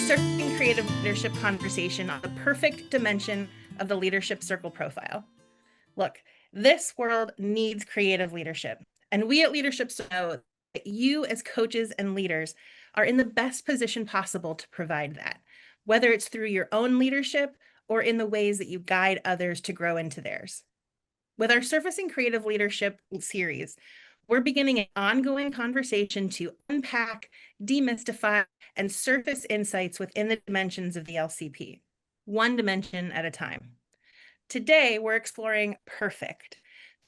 Surfing Creative Leadership conversation on the perfect dimension of the leadership circle profile. Look, this world needs creative leadership, and we at Leadership know that you as coaches and leaders are in the best position possible to provide that, whether it's through your own leadership or in the ways that you guide others to grow into theirs. With our Surfacing Creative Leadership series, we're beginning an ongoing conversation to unpack, demystify, and surface insights within the dimensions of the LCP, one dimension at a time. Today, we're exploring perfect,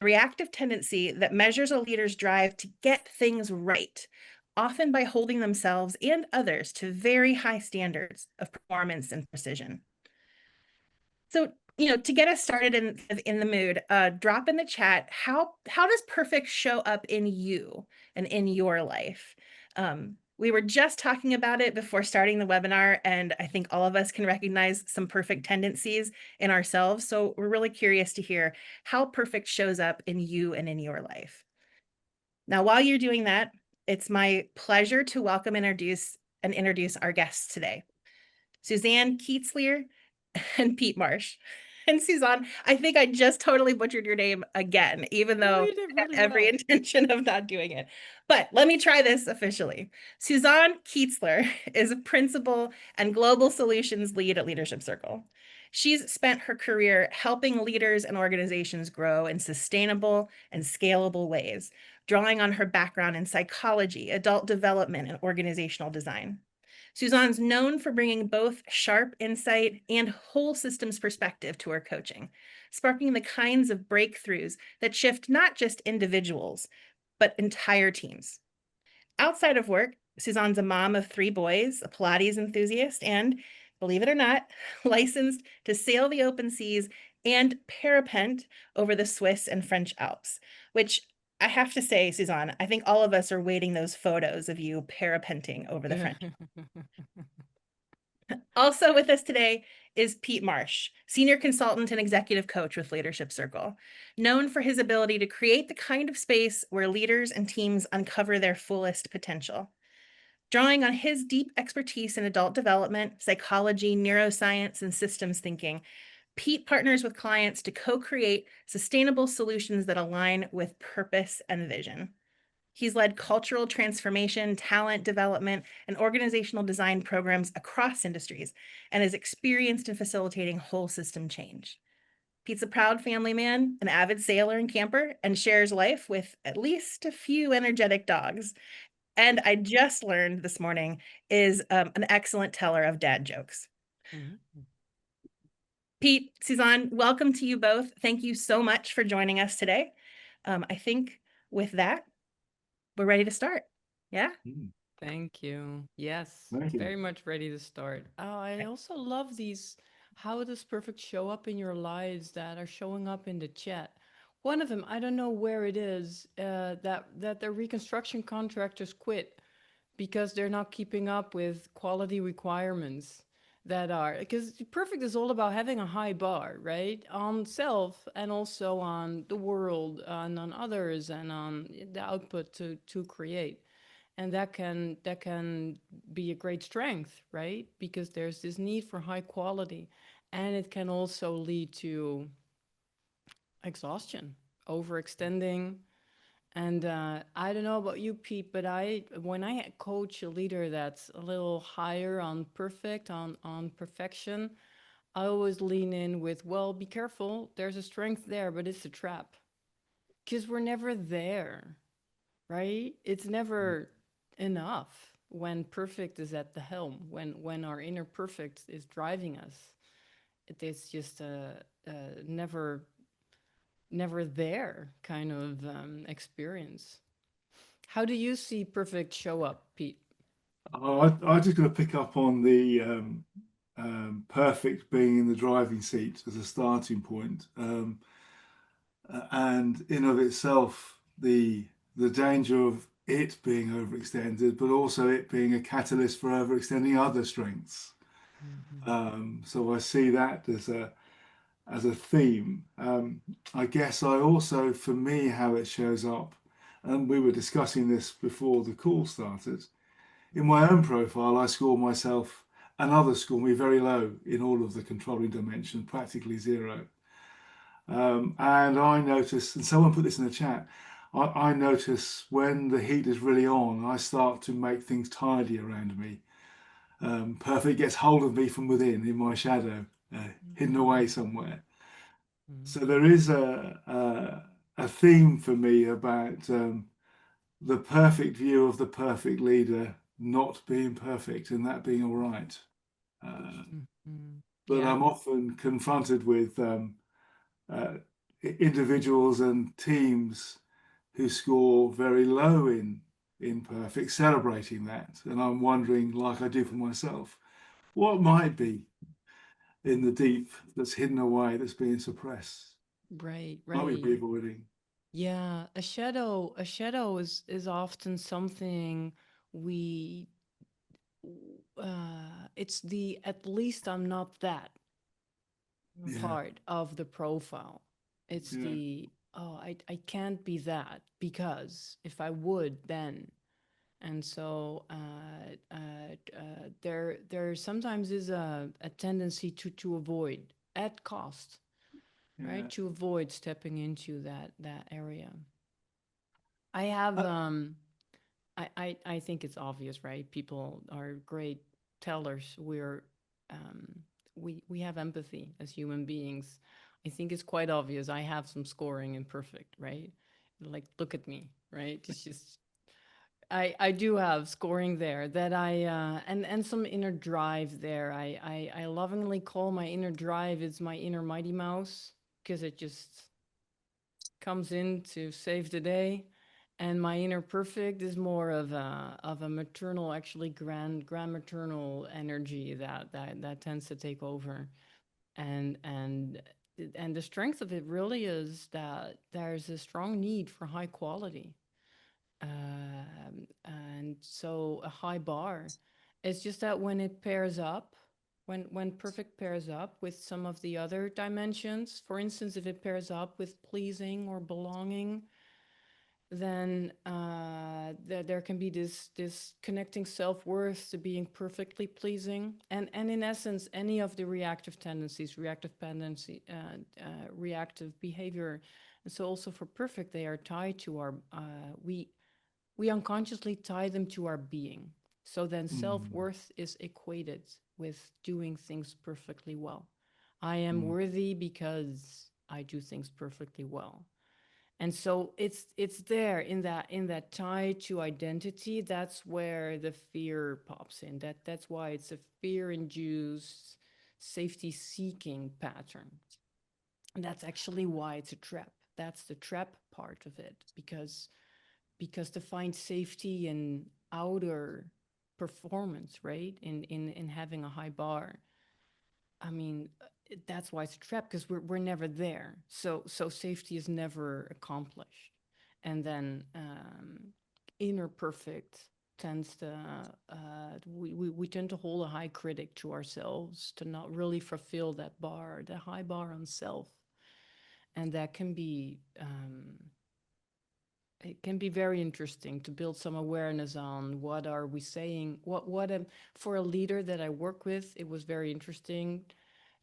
the reactive tendency that measures a leader's drive to get things right, often by holding themselves and others to very high standards of performance and precision. So, to get us started in the mood, drop in the chat, how does perfect show up in you and in your life? We were just talking about it before starting the webinar, and I think all of us can recognize some perfect tendencies in ourselves. So we're really curious to hear how perfect shows up in you and in your life. Now, while you're doing that, it's my pleasure to welcome and introduce our guests today. Suzanne Kietselaer and Pete Marsh. And Suzanne, I think I just totally butchered your name again, even though you did I had really every well. intention of not doing it. But let me try this officially. Suzanne Kietselaer is a principal and global solutions lead at Leadership Circle. She's spent her career helping leaders and organizations grow in sustainable and scalable ways, drawing on her background in psychology, adult development, and organizational design. Suzanne's known for bringing both sharp insight and whole systems perspective to her coaching, sparking the kinds of breakthroughs that shift not just individuals, but entire teams. Outside of work, Suzanne's a mom of 3 boys, a Pilates enthusiast, and, believe it or not, licensed to sail the open seas and parapent over the Swiss and French Alps, which I have to say, Suzanne, I think all of us are waiting those photos of you parapenting over the French. Also with us today is Pete Marsh, senior consultant and executive coach with Leadership Circle, known for his ability to create the kind of space where leaders and teams uncover their fullest potential. Drawing on his deep expertise in adult development, psychology, neuroscience, and systems thinking, Pete partners with clients to co-create sustainable solutions that align with purpose and vision. He's led cultural transformation, talent development, and organizational design programs across industries and is experienced in facilitating whole system change. Pete's a proud family man, an avid sailor and camper, and shares life with at least a few energetic dogs. And I just learned this morning is an excellent teller of dad jokes. Mm-hmm. Pete, Suzanne, welcome to you both. Thank you so much for joining us today. I think with that, we're ready to start. Yeah? Thank you. Yes, Thank you. very much ready to start. Oh, I also love these. How does perfect show up in your lives that are showing up in the chat? One of them, I don't know where it is, that the reconstruction contractors quit because they're not keeping up with quality requirements that are, because perfect is all about having a high bar, right, on self and also on the world and on others and on the output to create. And that can be a great strength, right, because there's this need for high quality, and it can also lead to exhaustion, overextending. And I don't know about you, Pete, but when I coach a leader that's a little higher on perfection, I always lean in with, well, be careful. There's a strength there, but it's a trap. Because we're never there, right? It's never enough when perfect is at the helm, when our inner perfect is driving us. It is just never there kind of experience. How do you see perfect show up, Pete? I just going to pick up on the perfect being in the driving seat as a starting point, and in of itself the danger of it being overextended, but also it being a catalyst for overextending other strengths. So I see that as a theme. I guess I also, for me, how it shows up, and we were discussing this before the call started. In my own profile, I score myself and others score me very low in all of the controlling dimension, practically zero. And I notice, and someone put this in the chat, I notice when the heat is really on, I start to make things tidy around me. Perfect gets hold of me from within in my shadow, hidden away somewhere. So there is a theme for me about the perfect view of the perfect leader not being perfect and that being all right. But Yeah. I'm often confronted with uh, individuals and teams who score very low in perfect, celebrating that. And I'm wondering, like I do for myself, what might be in the deep that's hidden away, that's being suppressed? Right, Might we be right. avoiding? Yeah, a shadow is often something we it's the at least I'm not that Yeah, part of the profile. It's yeah, the oh, I can't be that because if I would then. And so there sometimes is a tendency to avoid at cost, yeah. right? To avoid stepping into that area. I have Uh, I think it's obvious, right? People are great tellers. We have empathy as human beings. I think it's quite obvious. I have some scoring imperfect, right? Like look at me, right? It's just I do have scoring there that I and some inner drive there. I lovingly call my inner drive is my inner Mighty Mouse because it just comes in to save the day, and my inner perfect is more of a maternal, actually grand maternal energy that tends to take over, and and the strength of it really is that there's a strong need for high quality, and so a high bar. It's just that when it pairs up, when perfect pairs up with some of the other dimensions, for instance, if it pairs up with pleasing or belonging, then there can be this connecting self-worth to being perfectly pleasing, and in essence any of the reactive tendencies, reactive behavior. And so also for perfect, they are tied to our we unconsciously tie them to our being. So then mm, self-worth is equated with doing things perfectly well. I am mm, worthy because I do things perfectly well. And so it's there in that tie to identity. That's where the fear pops in. That's why it's a fear-induced safety seeking pattern. And that's actually why it's a trap. That's the trap part of it, because to find safety in outer performance, right? In having a high bar. I mean, that's why it's a trap, because we're never there. So safety is never accomplished, and then inner perfect tends to we tend to hold a high critic to ourselves, to not really fulfill that bar, the high bar on self, and that can be it can be very interesting to build some awareness on what are we saying, for a leader that I work with, it was very interesting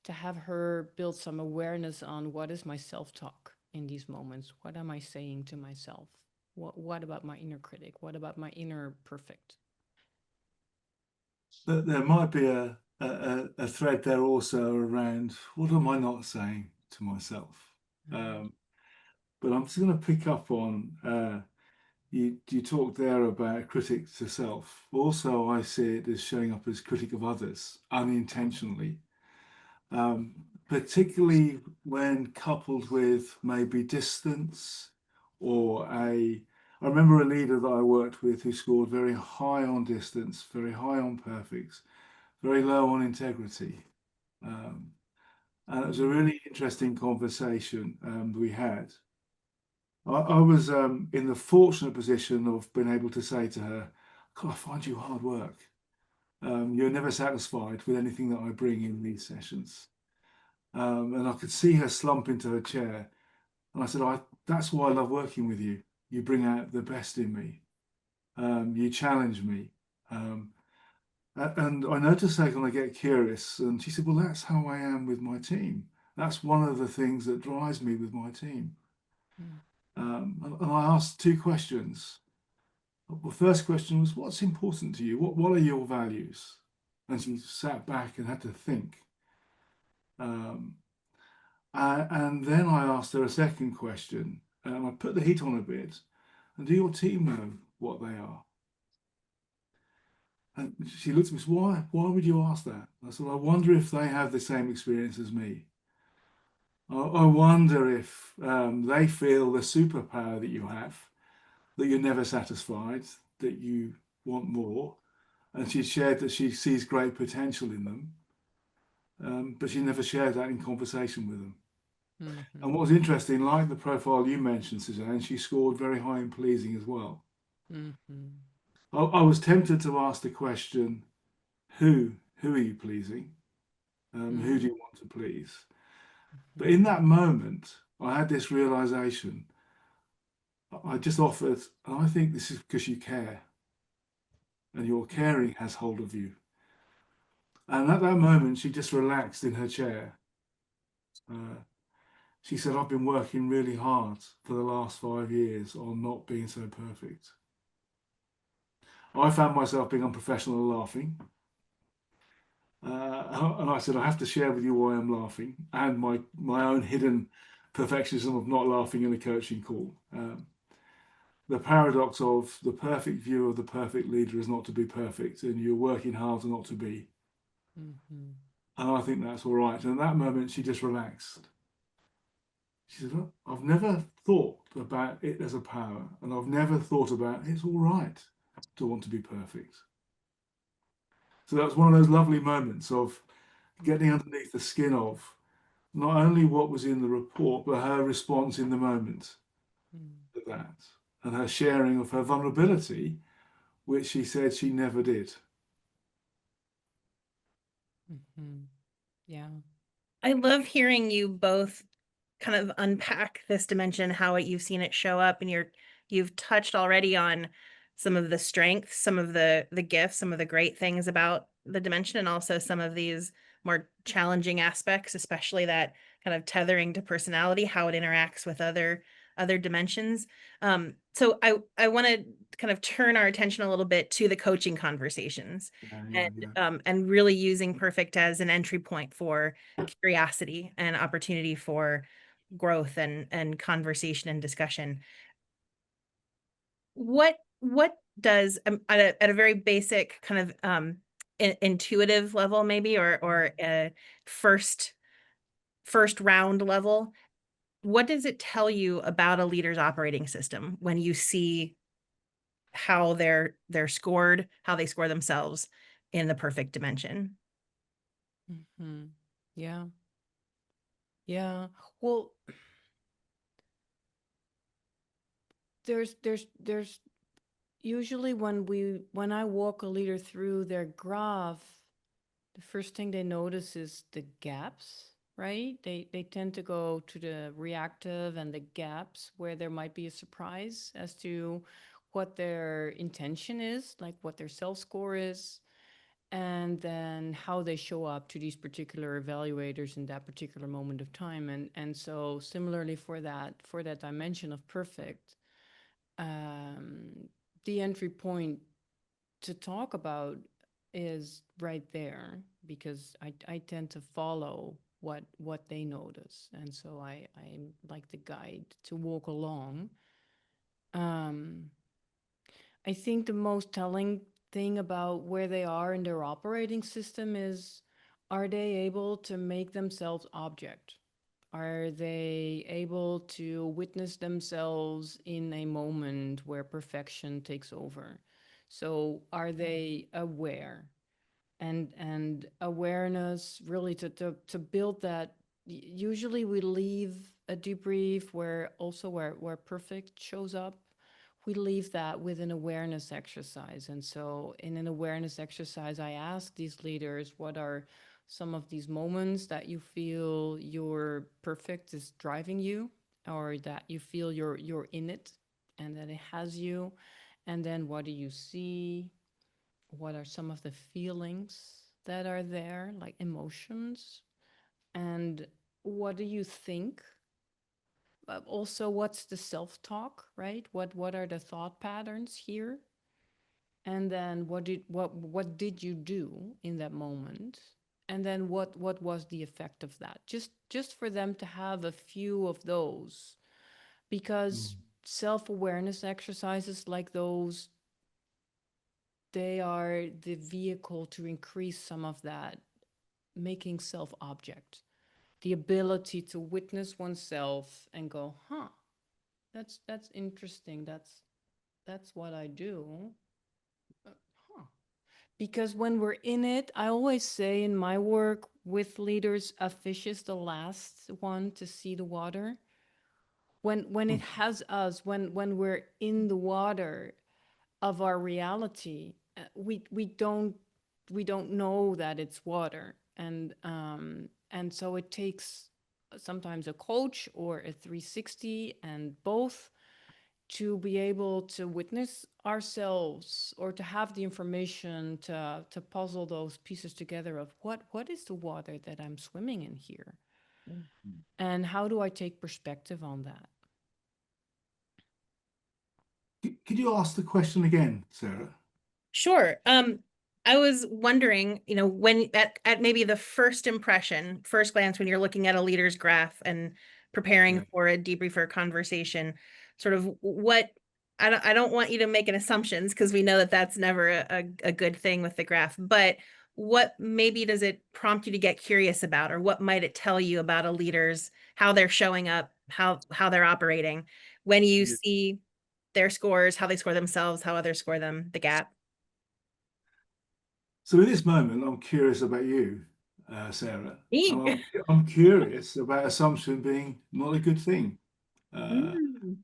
to have her build some awareness on what is my self-talk in these moments. What am I saying to myself? What about my inner critic? What about my inner perfect? there might be a thread there also around what am I not saying to myself? Um, but I'm just going to pick up on you talked there about critic to self. Also, I see it as showing up as critic of others unintentionally, um, particularly when coupled with maybe distance or a. I remember a leader that I worked with who scored very high on distance, very high on perfects, very low on integrity. Um, and it was a really interesting conversation we had. I was in the fortunate position of being able to say to her, God, I find you hard work. You're never satisfied with anything that I bring in these sessions. And I could see her slump into her chair. And I said, that's why I love working with you. You bring out the best in me. You challenge me. Um, And I noticed that when I get curious, and she said, "Well, that's how I am with my team. That's one of the things that drives me with my team." Mm. And I asked two questions. The first question was, "What's important to you? What are your values?" And she sat back and had to think. Um, and then I asked her a second question. I put the heat on a bit. And do your team know what they are? And she looked at me and said, "Why? Why would you ask that?" I said, "I wonder if they have the same experience as me. I wonder if they feel the superpower that you have, that you're never satisfied, that you want more." And she shared that she sees great potential in them, but she never shared that in conversation with them. And Mhm. what was interesting, like the profile you mentioned, Suzanne, she scored very high in pleasing as well. Mhm. I was tempted to ask the question, who are you pleasing? Who Mm. do you want to please? But Mhm. in that moment, I had this realization. I just offered, and I think this is because you care, and your caring has hold of you. And at that moment, she just relaxed in her chair. Uh, she said, "I've been working really hard for the last 5 years on not being so perfect." I found myself being unprofessional and laughing. And I said, "I have to share with you why I'm laughing and my own hidden perfectionism of not laughing in a coaching call. The paradox of the perfect view of the perfect leader is not to be perfect, and you're working hard not to be." Mhm. And I think that's all right. And in that moment, she just relaxed. She said, "Look, I've never thought about it as a power, and I've never thought about it's all right to want to be perfect." So that was one of those lovely moments of getting underneath the skin of not only what was in the report, but her response in the moment Mm. to that, and her sharing of her vulnerability, which she said she never did. Mhm. Yeah. I love hearing you both kind of unpack this dimension, how you've seen it show up, and you've touched already on some of the strengths, some of the gifts, some of the great things about the dimension, and also some of these more challenging aspects, especially that kind of tethering to personality, how it interacts with other dimensions. So I want to kind of turn our attention a little bit to the coaching conversations, Yeah, yeah, yeah. and really using perfect as an entry point for curiosity and opportunity for growth and conversation and discussion. What does at a very basic kind of intuitive level, maybe, or a first first round level, what does it tell you about a leader's operating system when you see how they're scored, how they score themselves in the perfect dimension? Mhm. Yeah. Yeah. Well, there's usually when I walk a leader through their graph, the first thing they notice is the gaps, right? They tend to go to the reactive and the gaps where there might be a surprise as to what their intention is, like what their self score is, and then how they show up to these particular evaluators in that particular moment of time. And so similarly for that dimension of perfect, um, the entry point to talk about is right there because I tend to follow what they notice, and so I'm like the guide to walk along. um I think the most telling thing about where they are in their operating system is, are they able to make themselves object? Are they able to witness themselves in a moment where perfection takes over? So are they aware? And awareness really to build that. Usually we leave a debrief where also where perfect shows up, we leave that with an awareness exercise. And so in an awareness exercise, I ask these leaders, what are some of these moments that you feel your perfect is driving you, or that you feel you're in it and that it has you? And then what do you see? what are some of the feelings that are there, like emotions, and what do you think? Also, what's the self-talk, right? What are the thought patterns here? And then what did you do in that moment? And then what was the effect of that? Just for them to have a few of those, because self-awareness exercises like those, they are the vehicle to increase some of that making self object, the ability to witness oneself and go, huh, that's interesting, that's what I do. Huh. Because when we're in it, I always say in my work with leaders, a fish is the last one to see the water. When it has us, when we're in the water of our reality, we don't know that it's water, and so it takes sometimes a coach or a 360 and both to be able to witness ourselves or to have the information to puzzle those pieces together of what is the water that I'm swimming in here, and how do I take perspective on that. Could you ask the question again, Sarah? Sure. I was wondering, when at maybe the first impression, first glance, when you're looking at a leader's graph and preparing Yeah. for a debrief or conversation, sort of what I don't want you to make an assumptions, because we know that that's never a good thing with the graph, but what maybe does it prompt you to get curious about, or what might it tell you about a leader's, how they're showing up, how they're operating when you Yeah. see their scores, how they score themselves, how others score them, the gap? So in this moment, I'm curious about you, Sarah. Me. I'm curious about assumption being not a good thing. Uh, Mm.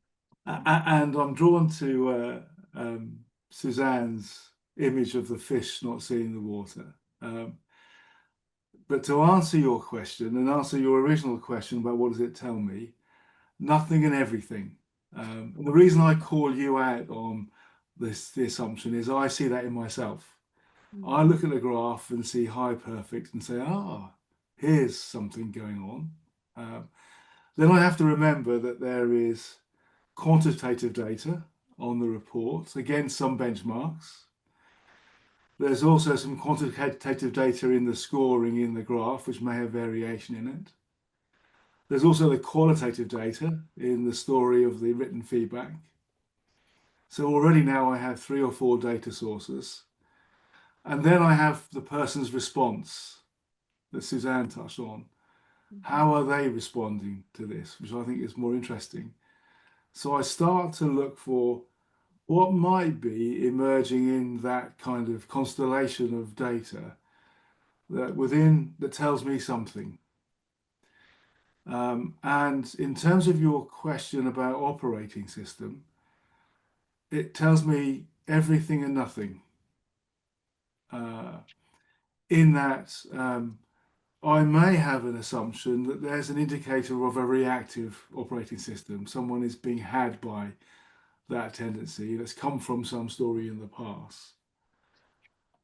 and I'm drawn to Suzanne's image of the fish not seeing the water. But to answer your question and answer your original question about what does it tell me, nothing and everything. And the reason I call you out on the assumption is I see that in myself. I look at the graph and see high perfect and say, here's something going on. Then I have to remember that there is quantitative data on the report, against some benchmarks. There's also some quantitative data in the scoring in the graph, which may have variation in it. There's also the qualitative data in the story of the written feedback. So already now I have 3 or 4 data sources. And then I have the person's response that Suzanne touched on. How are they responding to this, which I think is more interesting. So I start to look for what might be emerging in that kind of constellation of data that tells me something. And in terms of your question about operating system, it tells me everything and nothing. In that I may have an assumption that there's an indicator of a reactive operating system. Someone is being had by that tendency that's come from some story in the past.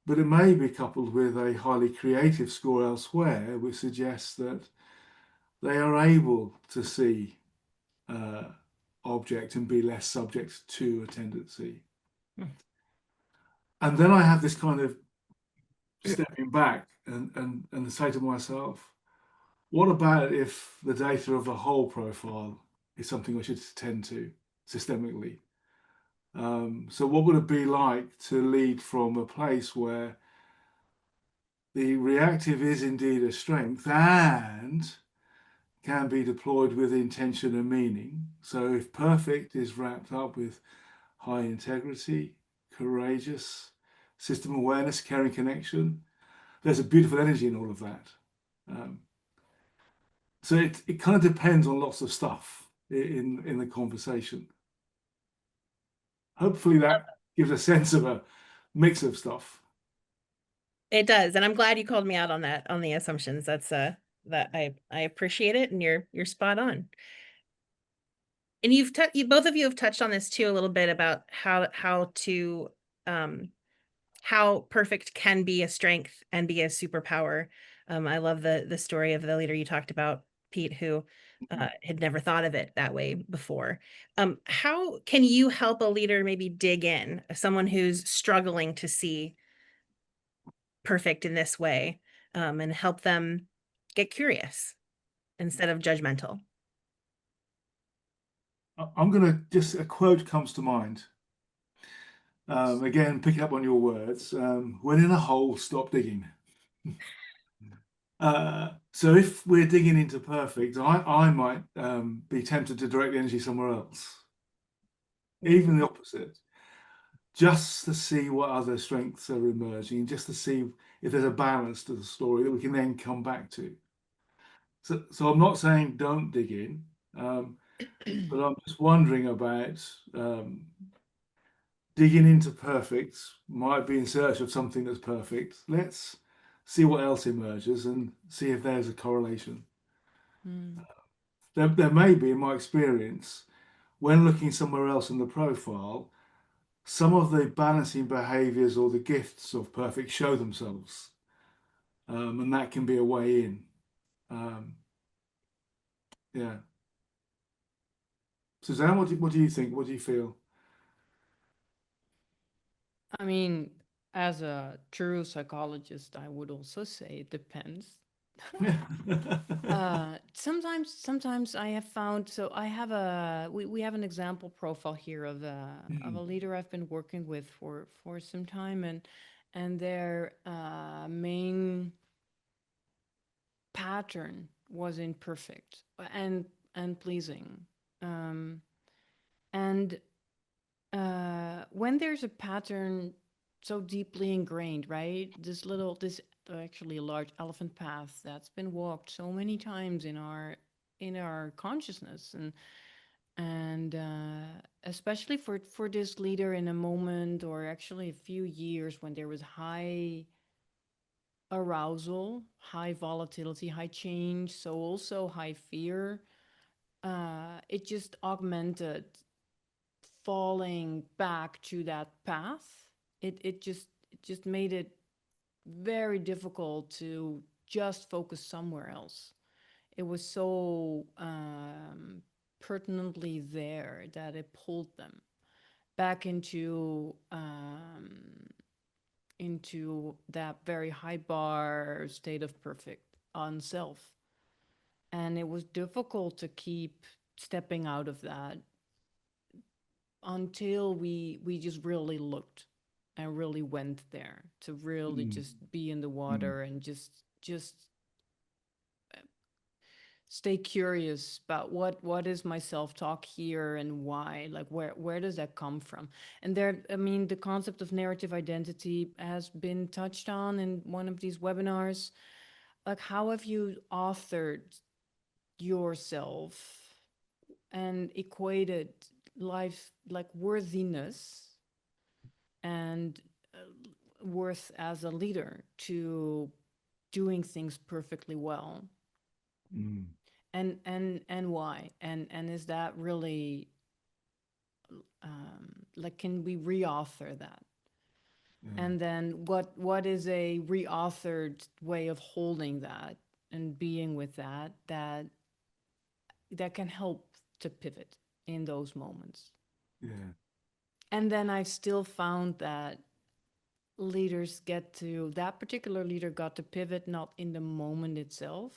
But it may be coupled with a highly creative score elsewhere, which suggests that they are able to see object and be less subject to a tendency. And then I have this kind of stepping back and say to myself, what about if the data of the whole profile is something I should attend to systemically? So what would it be like to lead from a place where the reactive is indeed a strength and can be deployed with intention and meaning? So if perfect is wrapped up with high integrity, courageous, system awareness, caring connection, there's a beautiful energy in all of that. So it kind of depends on lots of stuff in the conversation. Hopefully that gives a sense of a mix of stuff. It does, and I'm glad you called me out on that, on the assumptions. That's that I appreciate it, and you're spot on. And both of you have touched on this too a little bit about how to how perfect can be a strength and be a superpower. I love the story of the leader you talked about, Pete, who had never thought of it that way before. How can you help a leader maybe dig in, someone who's struggling to see perfect in this way, and help them get curious instead of judgmental? I'm going to just, a quote comes to mind. Again, picking up on your words, when in a hole, stop digging. So if we're digging into perfect, I might be tempted to direct the energy somewhere else, even the opposite, just to see what other strengths are emerging, just to see if there's a balance to the story that we can then come back to. So I'm not saying don't dig in, but I'm just wondering about digging into perfect, might be in search of something that's perfect. Let's see what else emerges and see if there's a correlation. Mm. There may be, in my experience, when looking somewhere else in the profile, some of the balancing behaviors or the gifts of perfect show themselves. And that can be a way in. Um, yeah. Suzanne, what do you think? What do you feel? I mean, as a true psychologist, I would also say it depends. Sometimes I have found, so I have we have an example profile here of a leader I've been working with for some time, and their main pattern was imperfect and pleasing. Um, and when there's a pattern so deeply ingrained, right? This actually a large elephant path that's been walked so many times in our consciousness, and especially for this leader in a moment or actually a few years when there was high arousal, high volatility, high change, so also high fear. It just augmented falling back to that path. It just made it very difficult to just focus somewhere else. It was so pertinently there that it pulled them back into that very high bar state of perfect on self. And it was difficult to keep stepping out of that until we just really looked and really went there to really Mm, just be in the mm, water and just stay curious about what is my self-talk here and why, like where does that come from. And there, I mean, the concept of narrative identity has been touched on in one of these webinars. Like, how have you authored yourself and equated life, like worthiness and worth as a leader to doing things perfectly well, mm, and why, and is that really like, can we reauthor that? yeah, And then what is a reauthored way of holding that and being with that can help to pivot in those moments. yeah, And then I still found that that particular leader got to pivot not in the moment itself,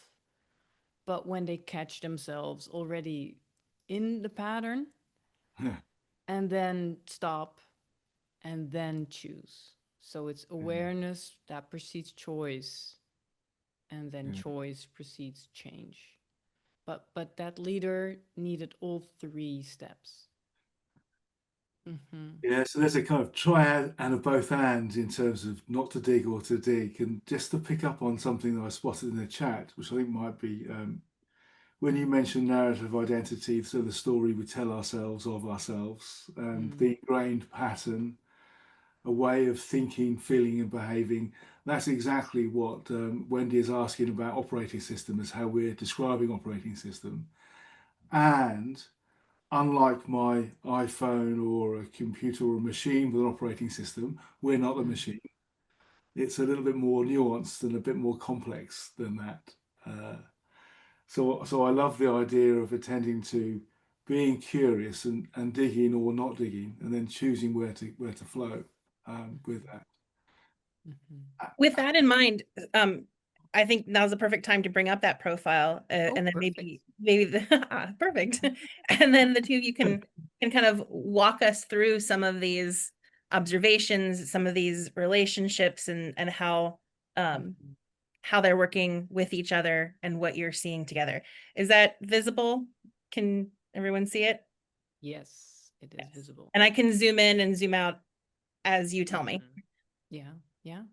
but when they catch themselves already in the pattern, yeah, and then stop and then choose. So it's yeah, awareness that precedes choice, and then yeah. choice precedes change. But that leader needed all three steps. Hmm. Yeah, so there's a kind of triad and of both ands in terms of not to dig or to dig. And just to pick up on something that I spotted in the chat, which I think might be when you mentioned narrative identity, so the story we tell ourselves of ourselves and Mm. the ingrained pattern, a way of thinking, feeling, and behaving. That's exactly what Wendy is asking about operating system, is how we're describing operating system. And unlike my iPhone or a computer or a machine with an operating system, we're not the Mm. machine. It's a little bit more nuanced and a bit more complex than that. Uh, so I love the idea of attending to being curious and digging or not digging, and then choosing where to flow with that. Mhm. With that in mind, I think now's the perfect time to bring up that profile, Oh, and then perfect. maybe perfect, and then the two of you can kind of walk us through some of these observations, some of these relationships, and Mhm. how they're working with each other and what you're seeing together. Is that visible? Can everyone see it? Yes, it is Yes. visible. And I can zoom in and zoom out as you tell me. Mhm. Yeah, yeah.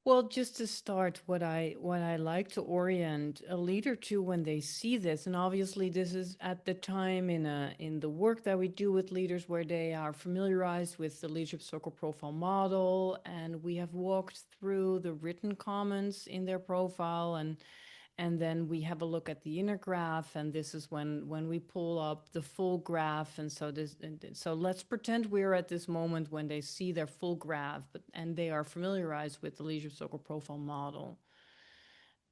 Well, just to start, what I like to orient a leader to when they see this, and obviously this is at the time in the work that we do with leaders where they are familiarized with the leadership circle profile model, and we have walked through the written comments in their profile, and then we have a look at the inner graph, and this is when we pull up the full graph. And so so let's pretend we're at this moment when they see their full graph, and they are familiarized with the leisure circle profile model.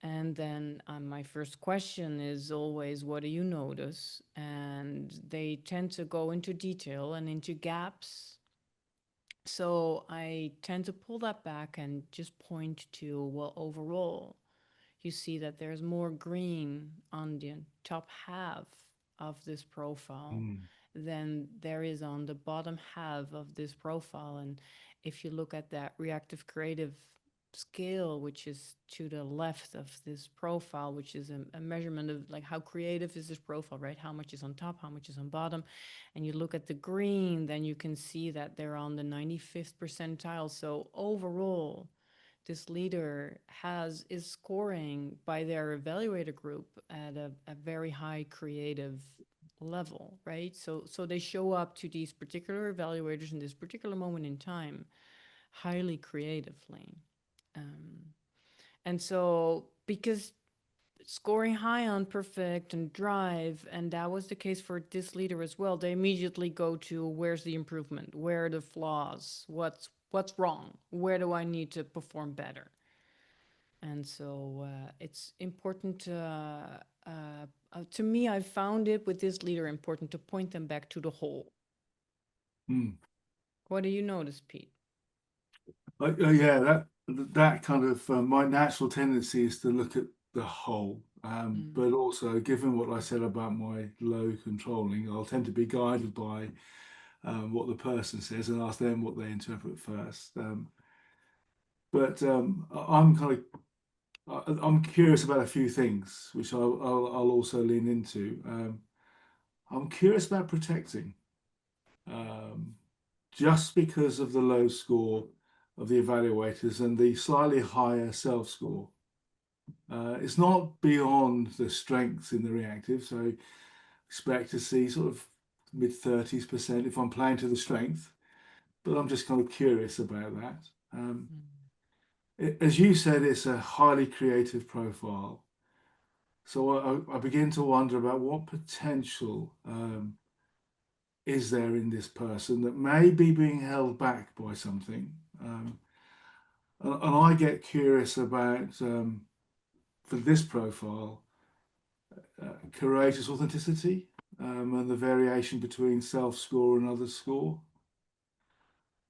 And then my first question is always, what do you notice? And they tend to go into detail and into gaps. So I tend to pull that back and just point to, well, overall, you see that there's more green on the top half of this profile Mm. than there is on the bottom half of this profile. And if you look at that reactive creative scale, which is to the left of this profile, which is a measurement of like how creative is this profile, right? How much is on top, how much is on bottom, and you look at the green, then you can see that they're on the 95th percentile. So overall, this leader is scoring by their evaluator group at a very high creative level, right? So they show up to these particular evaluators in this particular moment in time highly creatively. Um, and so because scoring high on perfect and drive, and that was the case for this leader as well, they immediately go to where's the improvement, where are the flaws, what's wrong, where do I need to perform better. And so it's important to me, I found it with this leader important to point them back to the whole. Mm. What do you notice, Pete? Yeah, that kind of my natural tendency is to look at the whole, Mm, but also given what I said about my low controlling, I'll tend to be guided by what the person says and ask them what they interpret first. But I'm curious about a few things, which I'll also lean into. I'm curious about protecting, um, just because of the low score of the evaluators and the slightly higher self score. It's not beyond the strengths in the reactive, so expect to see sort of mid 30s% if I'm playing to the strength, but I'm just kind of curious about that. mm, As you said, it's a highly creative profile. So I begin to wonder about what potential is there in this person that may be being held back by something. And I get curious about, for this profile, courageous authenticity and the variation between self score and other score.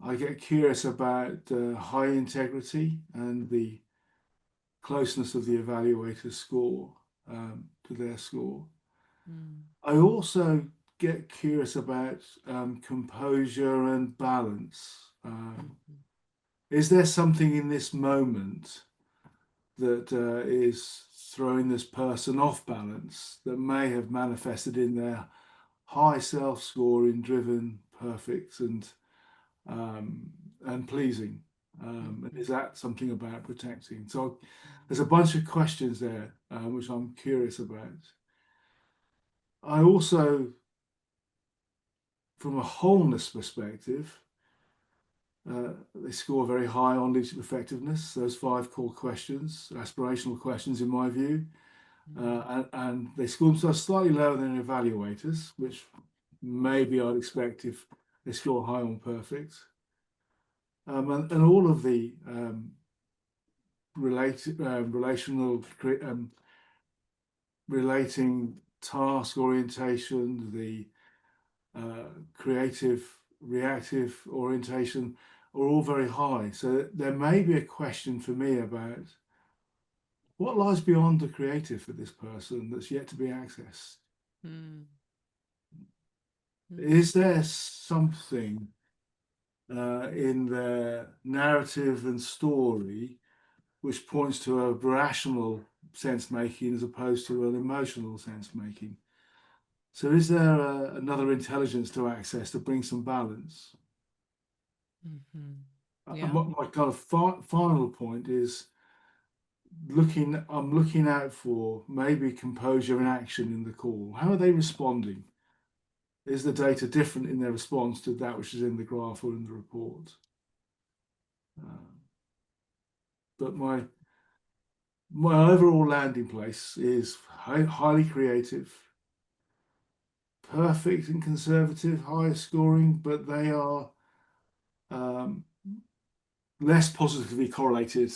I get curious about high integrity and the closeness of the evaluator's score to their score. mm, I also get curious about composure and balance. mhm, Is there something in this moment that is throwing this person off balance that may have manifested in their high self-scoring, driven, perfect, um, and pleasing? And mhm, is that something about protecting? So there's a bunch of questions there which I'm curious about. I also, from a wholeness perspective, they score very high on leadership effectiveness. Those five core questions, aspirational questions, in my view. and they score themselves slightly lower than evaluators, which maybe I'd expect if they score high on perfect. And all of the relational relating task orientation, the creative reactive orientation are all very high. So there may be a question for me about what lies beyond the creative for this person that's yet to be accessed. Is there something in their narrative and story which points to a rational sense making as opposed to an emotional sense making? So is there another intelligence to access to bring some balance? Yeah. My kind of final point is I'm looking out for maybe composure and action in the call. How are they responding? Is the data different in their response to that which is in the graph or in the report? But my overall landing place is highly creative, perfect and conservative, high scoring, but they are less positively correlated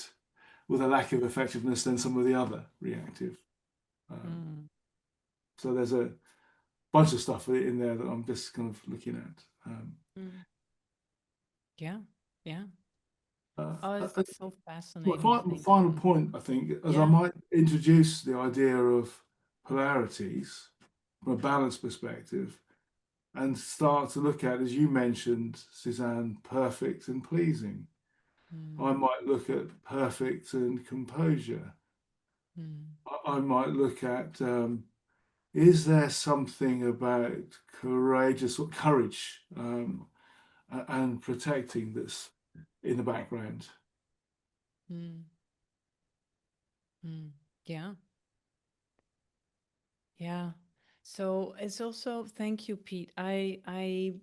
with a lack of effectiveness than some of the other reactive. So there's a bunch of stuff in there that I'm just kind of looking at. Yeah, yeah. Uh, Oh, uh, it's so my fascinating. final point, I think, as I Yeah. might introduce the idea of polarities from a balance perspective and start to look at, as you mentioned, Suzanne, perfect and pleasing. I might look at perfect and composure. I might look at is there something about courageous or courage and protecting that's in the background? Yeah. Yeah. So it's also, thank you, Pete. I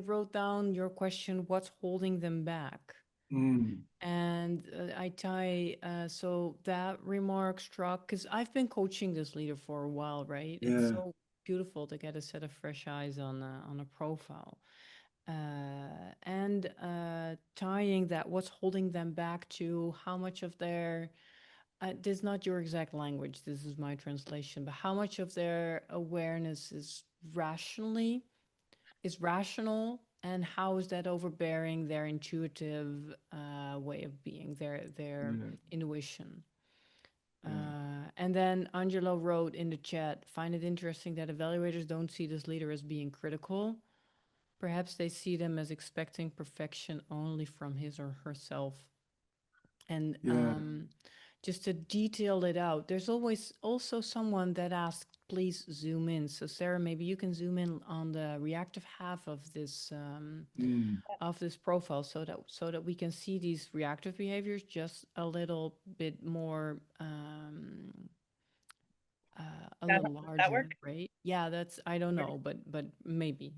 wrote down your question, what's holding them back? Mm, And I tie, so that remark struck, because I've been coaching this leader for a while, right? It's yeah, so beautiful to get a set of fresh eyes on a profile. And tying that, what's holding them back to how much of their, this is not your exact language, this is my translation, but how much of their awareness is rational, and how is that overbearing their intuitive way of being, their yeah, intuition. yeah, And then Angelo wrote in the chat, find it interesting that evaluators don't see this leader as being critical. Perhaps they see them as expecting perfection only from his or herself. And yeah, just to detail it out, there's always also someone that asked, please zoom in. So Sarah, maybe you can zoom in on the reactive half mm, of this profile, so that we can see these reactive behaviors just a little bit more, a That, little that larger, work? right? Yeah, that's, I don't know, but maybe.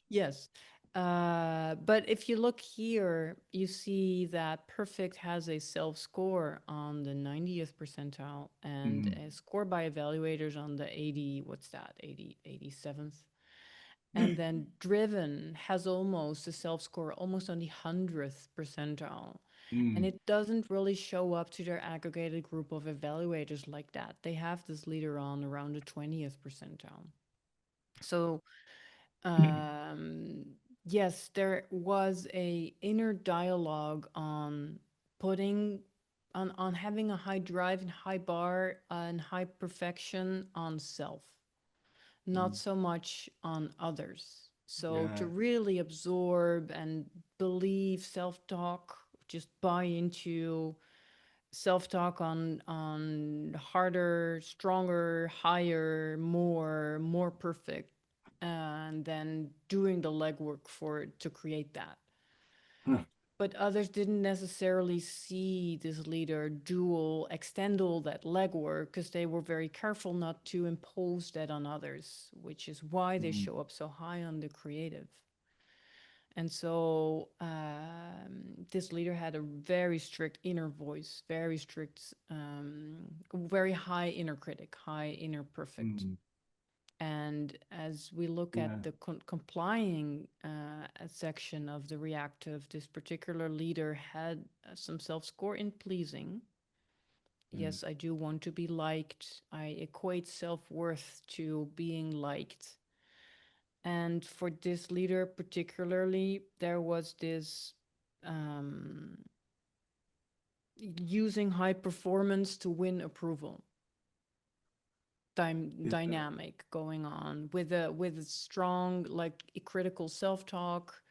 Yes. But if you look here, you see that perfect has a self score on the 90th percentile and mm. a score by evaluators on the 80, what's that, 87th. And then driven has almost a self score almost on the 100th percentile. And Mm, it doesn't really show up to their aggregated group of evaluators like that. They have this leader on around the 20th percentile. So, um, yes, there was a inner dialogue on putting on having a high drive and high bar and high perfection on self, not mm, so much on others. So to yeah, really absorb and believe self-talk, just buy into self-talk on harder, stronger, higher, more perfect, and then doing the legwork for it to create that. huh, But others didn't necessarily see this leader extend all that legwork because they were very careful not to impose that on others, which is why they mm, show up so high on the creative. And so this leader had a very strict inner voice, very strict, very high inner critic, high inner perfect. Mm. And as we look Yeah. at the complying section of the reactive, this particular leader had some self-score in pleasing. Mm. Yes, I do want to be liked. I equate self-worth to being liked. And for this leader particularly, there was this um, using high performance to win approval Yeah. dynamic going on with a strong like critical self-talk,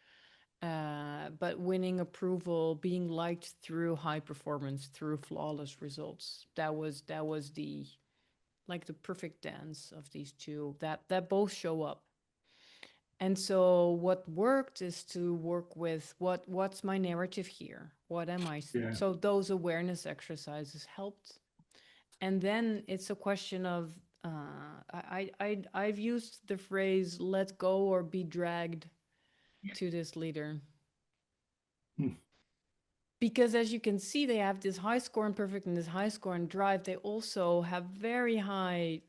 but winning approval, being liked through high performance, through flawless results. That was the like the perfect dance of these two that both show up. And so what worked is to work with what's my narrative here? What am I? Yeah. So those awareness exercises helped. And then it's a question of I've used the phrase "let go or be dragged" to this leader, Mm. because as you can see, they have this high score in perfect and this high score in drive. They also have very high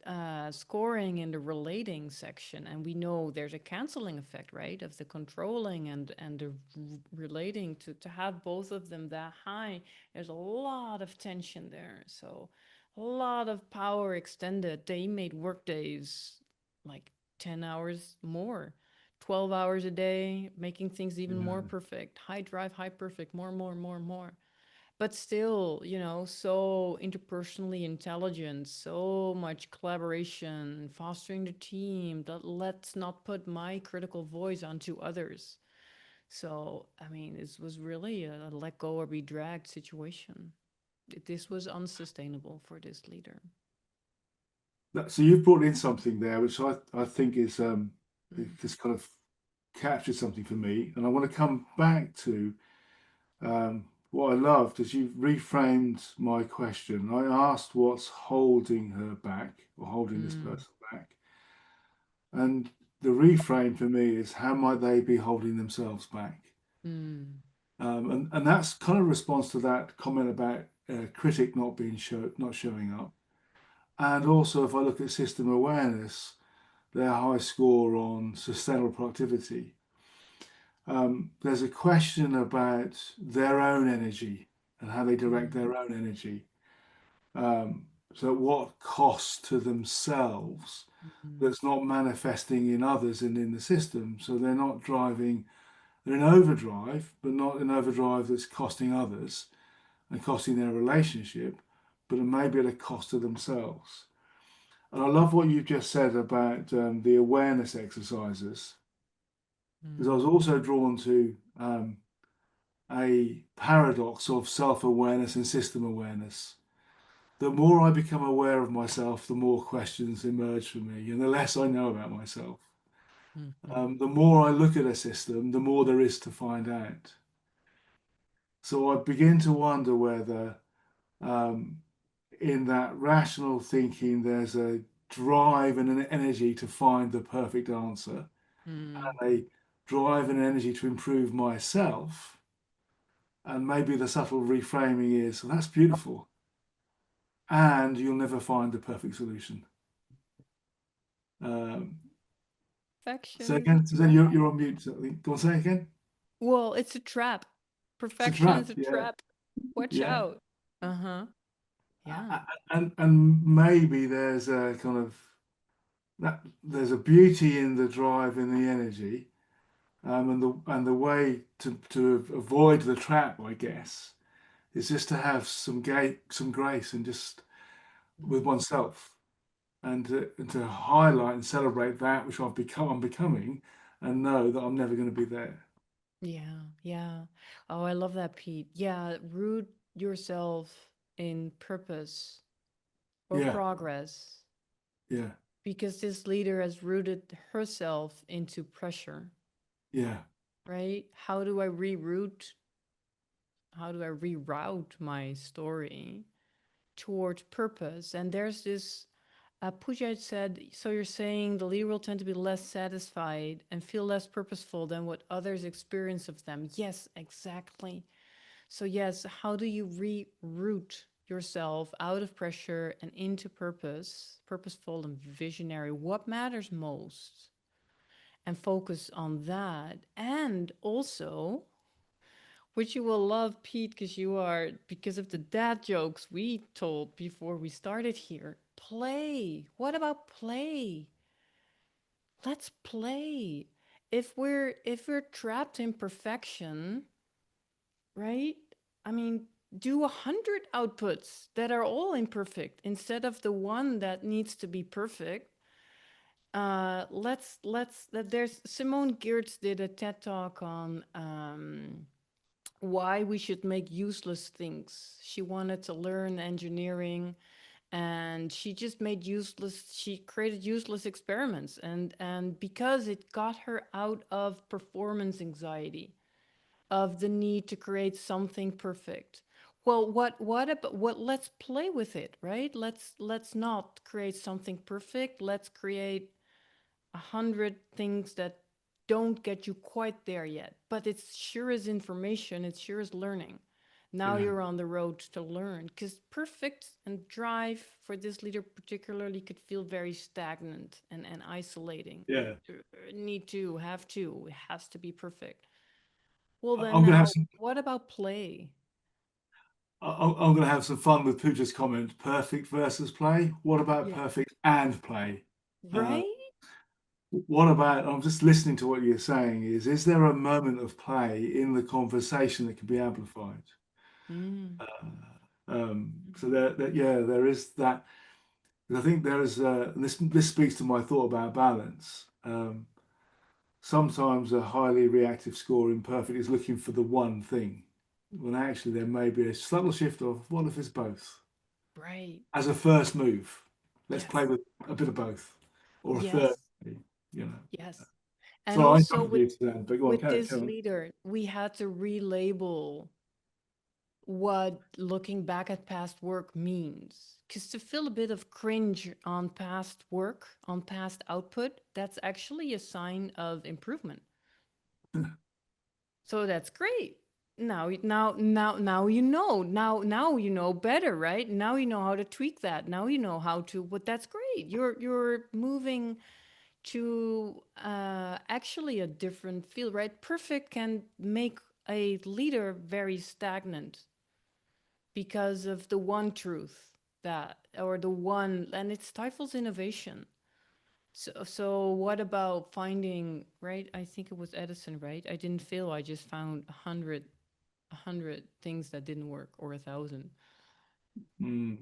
scoring in the relating section, and we know there's a canceling effect, right, of the controlling and the relating. To have both of them that high, there's a lot of tension there. So a lot of power extended. They made work days like 10 hours more, 12 hours a day, making things even more Yeah. perfect. High drive, high perfect, more, more, more, more. But still, so interpersonally intelligent, so much collaboration, fostering the team, that let's not put my critical voice onto others. So, I mean, this was really a let go or be dragged situation. This was unsustainable for this leader. So you've brought in something there, which I think is Mm. just kind of captured something for me, and I want to come back to what I loved is you reframed my question. I asked what's holding her back or holding this Mm. person back, and the reframe for me is how might they be holding themselves back, Mm. and that's kind of response to that comment about critic not showing up, and also if I look at system awareness, their high score on sustainable productivity. There's a question about their own energy and how they direct Mm. their own energy. So, at what cost to themselves Mm. that's not manifesting in others and in the system. So, they're not driving, they're in overdrive, but not in overdrive that's costing others and costing their relationship, but it may be at a cost to themselves. And I love what you've just said about the awareness exercises, because I Mm. was also drawn to a paradox of self awareness and system awareness. The more I become aware of myself, the more questions emerge for me, and the less I know about myself. Mm. The more I look at a system, the more there is to find out. So I begin to wonder whether, um, in that rational thinking, there's a drive and an energy to find the perfect answer, Mm. and a drive and energy to improve myself. And maybe the subtle reframing is, well, that's beautiful, and you'll never find the perfect solution. Um, Perfection so is a again, Suzanne, trap. you're on mute. So go on, say again. Well, it's a trap. It's a Perfection is trap. a Yeah, trap. Watch yeah. out. Uh-huh. Yeah. And maybe there's a kind of that there's a beauty in the drive and the energy, and the way to avoid the trap, I guess, is just to have some grace, and just with Mm. oneself, and to highlight and celebrate that which I'm becoming, and know that I'm never going to be there. Yeah, yeah. Oh, I love that, Pete. Yeah, root yourself in purpose or Yeah, progress, yeah, because this leader has rooted herself into pressure, yeah, right? How do I reroute? How do I reroute my story towards purpose? And there's this Pooja said, so you're saying the leader will tend to be less satisfied and feel less purposeful than what others experience of them. Yes, exactly. So yes, how do you reroute yourself out of pressure and into purpose, purposeful and visionary? What matters most? And focus on that. And also, which you will love, Pete, because of the dad jokes we told before we started here. Play. What about play? Let's play. If we're trapped in perfection, right? I mean, do 100 outputs that are all imperfect instead of the one that needs to be perfect. There's Simone Geertz did a TED talk on why we should make useless things. She wanted to learn engineering, and she created useless experiments, and because it got her out of performance anxiety, of the need to create something perfect. Well, let's play with it, right? Let's not create something perfect. Let's create 100 things that don't get you quite there yet, but it's sure is information, it's sure is learning. Now Yeah. you're on the road to learn, because perfect and drive for this leader particularly could feel very stagnant and isolating. Yeah. Need to, have to, it has to be perfect. Well, then I'm gonna have now, some. what about play? I'm gonna have some fun with Pooja's comment. Perfect versus play. What about Yeah. perfect and play? Uh, Right? what about? I'm just listening to what you're saying. Is there a moment of play in the conversation that can be amplified? Mm. So yeah, there is that. I think there is. This speaks to my thought about balance. Sometimes a highly reactive score in perfect is looking for the one thing, when actually there may be a subtle shift of what if it's both? Right. As a first move, let's play Yes. with a bit of both, or a third, Yes. you know. Yes. And So I also interrupted you, Suzanne, but go on, with carry, this carry on. leader, we had to relabel what looking back at past work means. Because to feel a bit of cringe on past work, on past output, that's actually a sign of improvement. So that's great. Now you know. Now you know better, right? Now you know how to tweak that. Now you know how to. But that's great. You're moving to actually a different field, right? Perfect can make a leader very stagnant because of the one truth that, or the one, and it stifles innovation. So what about finding, right? I think it was Edison, right? I didn't fail. I just found a hundred things that didn't work, or 1,000. Mm.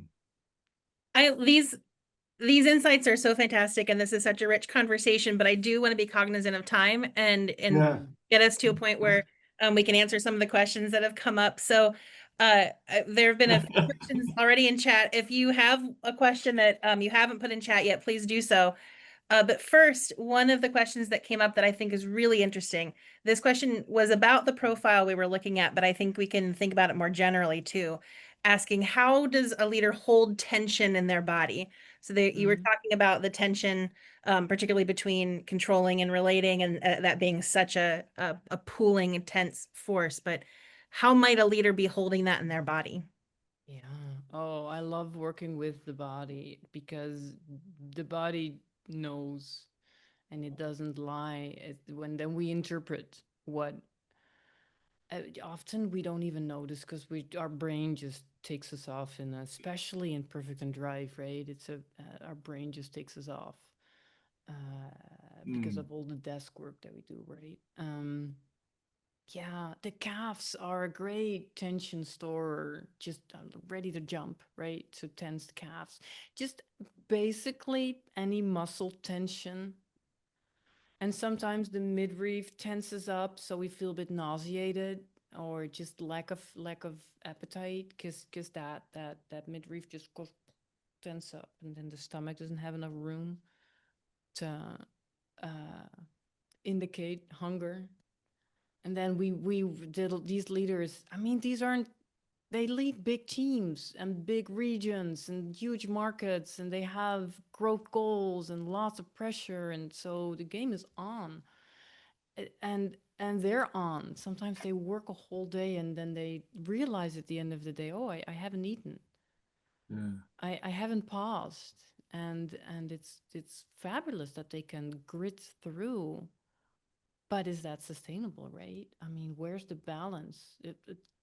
I these insights are so fantastic, and this is such a rich conversation, but I do want to be cognizant of time and Yeah. Mm. get us to a point where we can answer some of the questions that have come up. So there have been a few questions already in chat. If you have a question that you haven't put in chat yet, please do so. But first, one of the questions that came up that I think is really interesting. This question was about the profile we were looking at, but I think we can think about it more generally too. Asking, how does a leader hold tension in their body? So you were Mm. talking about the tension, particularly between controlling and relating, and that being such a pooling, intense force. But how might a leader be holding that in their body? Yeah. Oh, I love working with the body because the body knows and it doesn't lie. When then we interpret what often we don't even notice because our brain just takes us off especially in perfect and drive, right? Our brain just takes us off uh, because Mm. of all the desk work that we do, right? Yeah, the calves are a great tension store, just ready to jump, right? So tense calves, just basically any muscle tension. And sometimes the midriff tenses up, so we feel a bit nauseated or just lack of appetite, because that midriff just goes tense up, and then the stomach doesn't have enough room to uh, indicate hunger. And then we did these leaders. I mean, these aren't they lead big teams and big regions and huge markets, and they have growth goals and lots of pressure, and so the game is on. And they're on. Sometimes they work a whole day and then they realize at the end of the day, oh, I haven't eaten. Yeah. I haven't paused. And it's fabulous that they can grit through. But is that sustainable, right? I mean, where's the balance?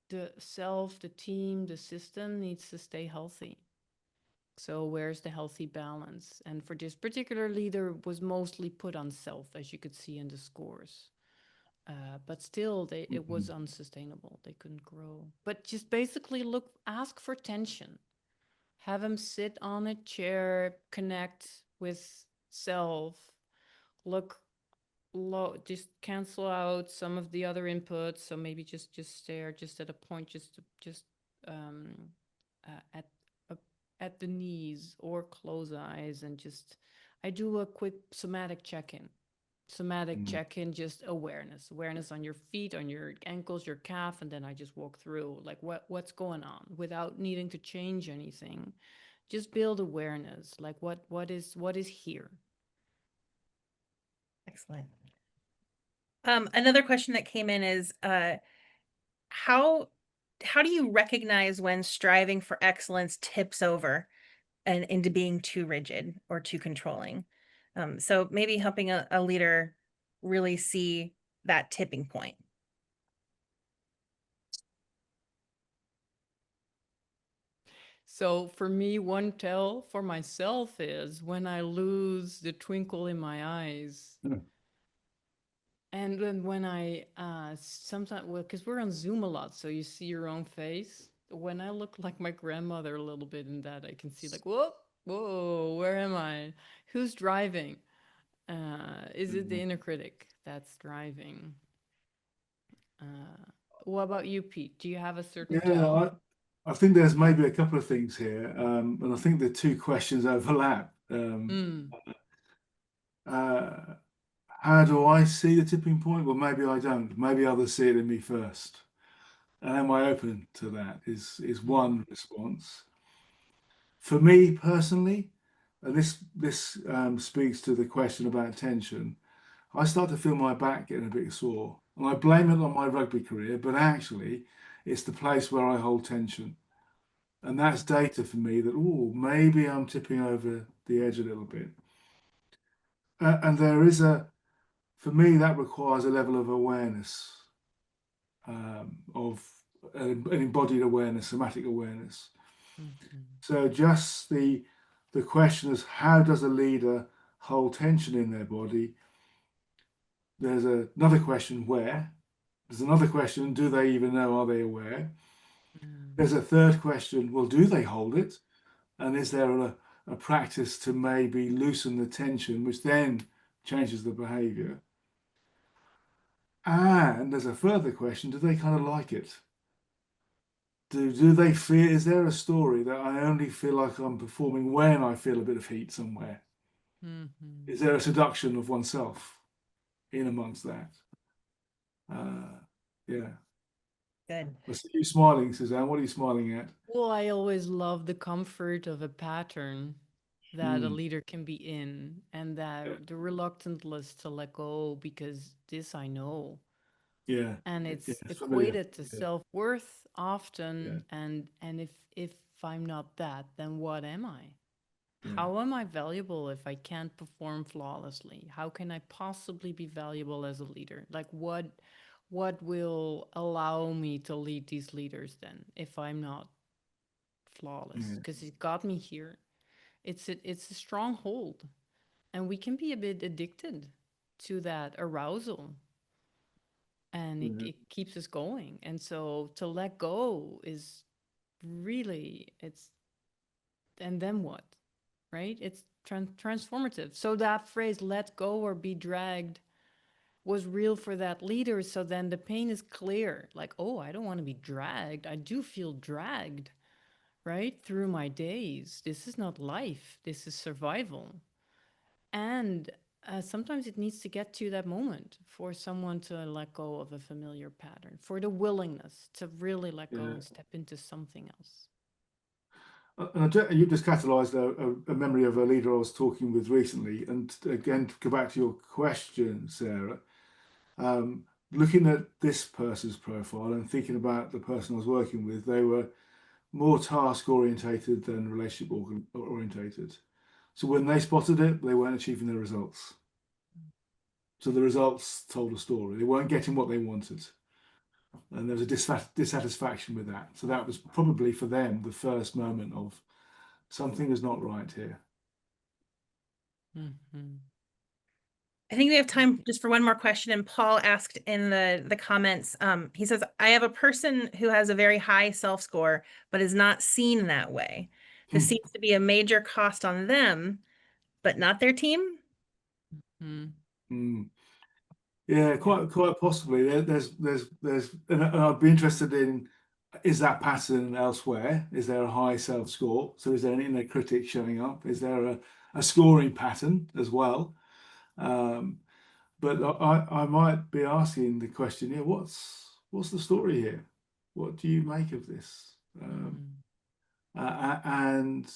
The self, the team, the system needs to stay healthy. So where's the healthy balance? And for this particular leader was mostly put on self, as you could see in the scores. But still, it was Mhm. unsustainable. They couldn't grow. But just basically look, ask for tension. Have them sit on a chair, connect with self, look low, just cancel out some of the other inputs. So maybe just stare just at a point, just um, at uh, at the knees or close eyes and just. I do a quick somatic check-in. Somatic Mm. check-in, just awareness on your feet, on your ankles, your calf, and then I just walk through like what's going on without needing to change anything. Just build awareness, like what is here. Excellent. Another question that came in is how how do you recognize when striving for excellence tips over and into being too rigid or too controlling? So maybe helping a leader really see that tipping point. So for me, one tell for myself is when I lose the twinkle in my eyes. Yeah. And then when I sometimes, well, because we're on Zoom a lot, so you see your own face. When I look like my grandmother a little bit in that, I can see like, whoa, whoa, where am I? Who's driving? Is it the inner critic that's driving? What about you, Pete? Do you have a certain Yeah, tell? I think there's maybe a couple of things here, and I think the two questions overlap. Mm, Uh, how do I see the tipping point? Well, maybe I don't. Maybe others see it in me first. And am I open to that? Is mm, one response. For me personally, and this speaks to the question about tension. I start to feel my back getting a bit sore, and I blame it on my rugby career, but actually, it's the place where I hold tension. And that's data for me that, oh, maybe I'm tipping over the edge a little bit. And for me, that requires a level of awareness, of an embodied awareness, somatic awareness. mm, mm, So just the question is, how does a leader hold tension in their body? There's another question, where? There's another question, do they even know, are they aware? mm, There's a third question, well, do they hold it? And is there a practice to maybe loosen the tension, which then changes the behavior? And there's a further question, do they kind of like it? Do they feel, is there a story that I only feel like I'm performing when I feel a bit of heat somewhere? mm, mm. Is there a seduction of oneself in amongst that? Yeah. Good. I see you smiling, Suzanne. What are you smiling at? Well, I always love the comfort of a pattern that a Mm, leader can be in, and yeah, that the reluctantness to let go because this I know. yeah, And yeah, it's it's familiar. equated to Yeah, self-worth yeah, often, and if I'm not that, then what am I? yeah, How am I valuable if I can't perform flawlessly? How can I possibly be valuable as a leader? Like what will allow me to lead these leaders then if I'm not flawless? yeah, Because it got me here. It's a stronghold, and we can be a bit addicted to that arousal, and it, yeah, it keeps us going. And so to let go is really it's and then what, right? It's transformative. So that phrase "let go or be dragged" was real for that leader. So then the pain is clear. Like, oh, I don't want to be dragged. I do feel dragged, right? Through my days. This is not life. This is survival. And sometimes it needs to get to that moment for someone to let go of a familiar pattern, for the willingness to really let go and step into something else. You just catalysed a memory of a leader I was talking with recently. And again, to go back to your question, Sarah, looking at this person's profile and thinking about the person I was working with, they were more task orientated than relationship orientated. So when they spotted it, they weren't achieving their results. So the results told a story. They weren't getting what they wanted. And there was a dissatisfaction with that. So that was probably for them the first moment of something is not right here. Mm-hmm. I think we have time just for one more question. And Paul asked in the comments, he says, I have a person who has a very high self-score, but is not seen that way. This seems to be a major cost on them, but not their team. Yeah, quite possibly. There's and I'd be interested in, is that pattern elsewhere? Is there a high self-score? So is there an inner critic showing up? Is there a scoring pattern as well? But I might be asking the question here, what's the story here? What do you make of this? And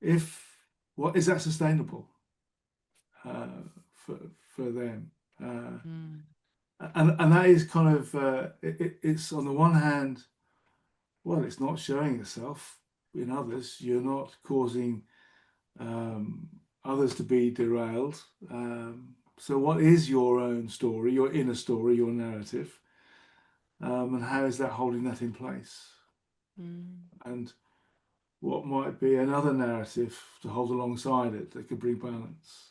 if what is that sustainable for them? And that is kind of it's on the one hand, well, it's not showing itself in others. You're not causing others to be derailed. So what is your own story, your inner story, your narrative? And how is that holding that in place? And what might be another narrative to hold alongside it that could bring balance?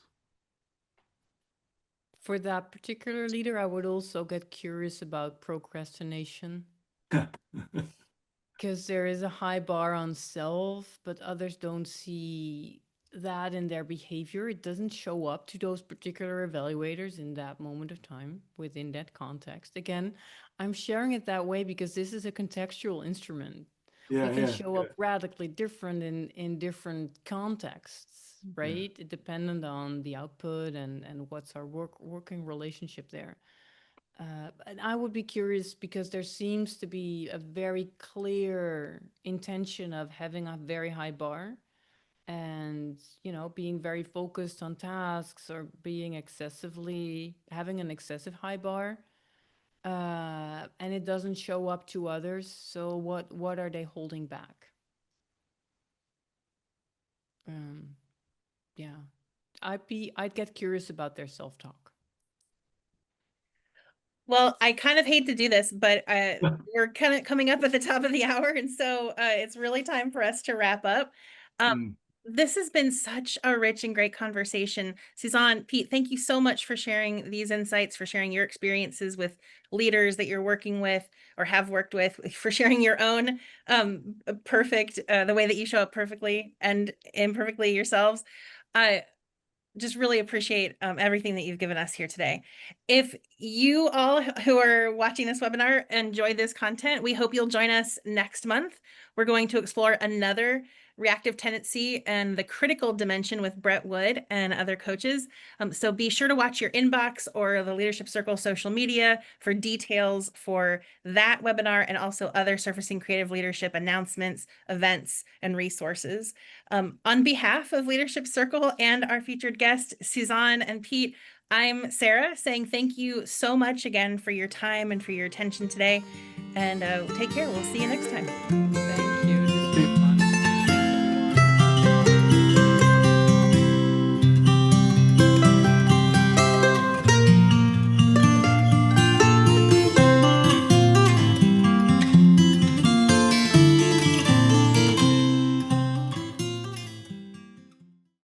For that particular leader, I would also get curious about procrastination. Because there is a high bar on self, but others don't see that in their behavior. It doesn't show up to those particular evaluators in that moment of time within that context. Again, I'm sharing it that way because this is a contextual instrument. We can show up radically different in different contexts, right? Dependent on the output and what's our working relationship there. And I would be curious because there seems to be a very clear intention of having a very high bar and, being very focused on tasks or having an excessive high bar. And it doesn't show up to others. So what are they holding back? Yeah, I'd get curious about their self-talk. Well, I kind of hate to do this, but we're kind of coming up at the top of the hour. And so it's really time for us to wrap up. This has been such a rich and great conversation. Suzanne, Pete, thank you so much for sharing these insights, for sharing your experiences with leaders that you're working with or have worked with, for sharing your own perfect, the way that you show up perfectly and imperfectly yourselves. Just really appreciate everything that you've given us here today. If you all who are watching this webinar enjoyed this content, we hope you'll join us next month. We're going to explore another reactive tendency and the critical dimension with Brett Wood and other coaches. So be sure to watch your inbox or the Leadership Circle social media for details for that webinar and also other surfacing creative leadership announcements, events, and resources. On behalf of Leadership Circle and our featured guests, Suzanne and Pete, I'm Sarah saying thank you so much again for your time and for your attention today. And take care. We'll see you next time. Thank you.